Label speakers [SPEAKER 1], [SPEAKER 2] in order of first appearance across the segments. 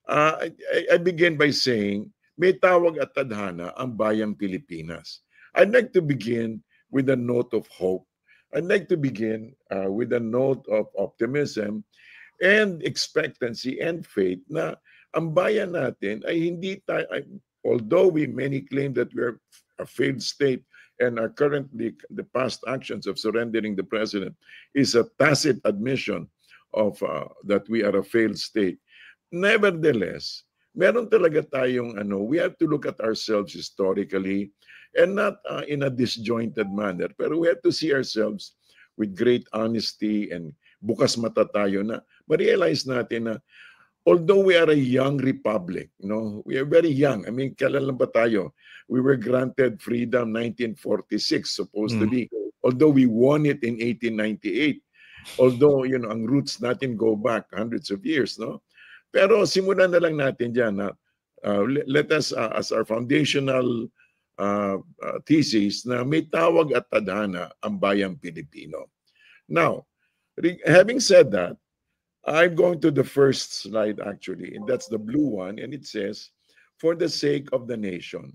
[SPEAKER 1] I begin by saying, may tawag at tadhana ang bayang Pilipinas. I'd like to begin with a note of hope. I'd like to begin with a note of optimism and expectancy and faith na ang bayan natin ay hindi tayo, although many claim that we're a failed state and are currently the past actions of surrendering the president is a tacit admission of that we are a failed state. Nevertheless, meron talaga tayong we have to look at ourselves historically and not in a disjointed manner, pero we have to see ourselves with great honesty and bukas mata tayo na ma-realize natin na although we are a young republic, we are very young. I mean, kailan lang ba tayo? We were granted freedom 1946, supposed to be. Although we won it in 1898. Although, ang roots natin go back hundreds of years, no? Pero simulan na lang natin dyan na let us, as our foundational thesis, na may tawag at tadhana ang bayang Pilipino. Now, having said that, I'm going to the first slide actually, and that's the blue one, and it says, for the sake of the nation.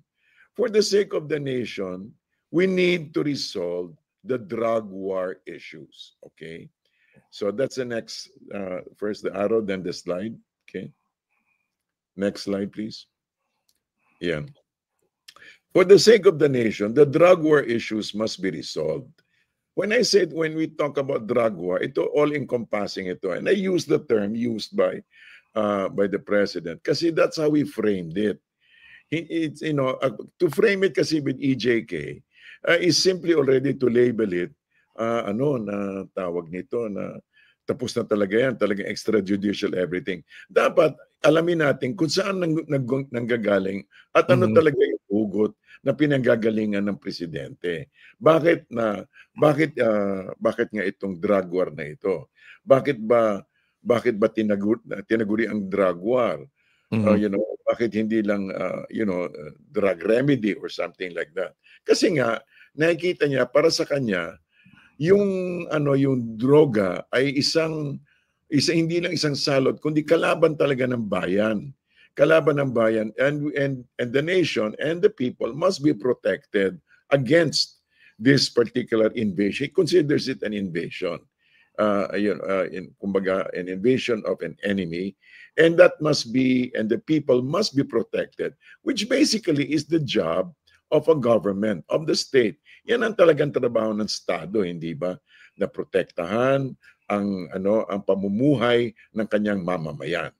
[SPEAKER 1] For the sake of the nation, we need to resolve the drug war issues, okay? So that's the next, first the arrow, then the slide, okay? Next slide, please. Yeah. For the sake of the nation, the drug war issues must be resolved. When we talk about drug war, ito all-encompassing ito. And I use the term used by the president kasi that's how he framed it. It's, to frame it kasi with EJK is simply already to label it, na tawag nito na tapos na talaga yan, talagang extrajudicial everything. Dapat alamin natin kung saan nanggagaling at ano talaga yung hugot na pinanggagalingan ng presidente. Bakit nga itong drug war na ito? Bakit ba tinaguri ang drug war? Bakit hindi lang drug remedy or something like that? Kasi nga nakikita niya para sa kanya yung droga ay hindi lang isang salot kundi kalaban talaga ng bayan. Kalaban ng bayan, and the nation and the people must be protected against this particular invasion. He considers it an invasion. Kumbaga, an invasion of an enemy, and the people must be protected, which basically is the job of a government, of the state. Yan ang talagang trabaho ng Estado, hindi ba? Na protektahan ang pamumuhay ng kanyang mamamayan.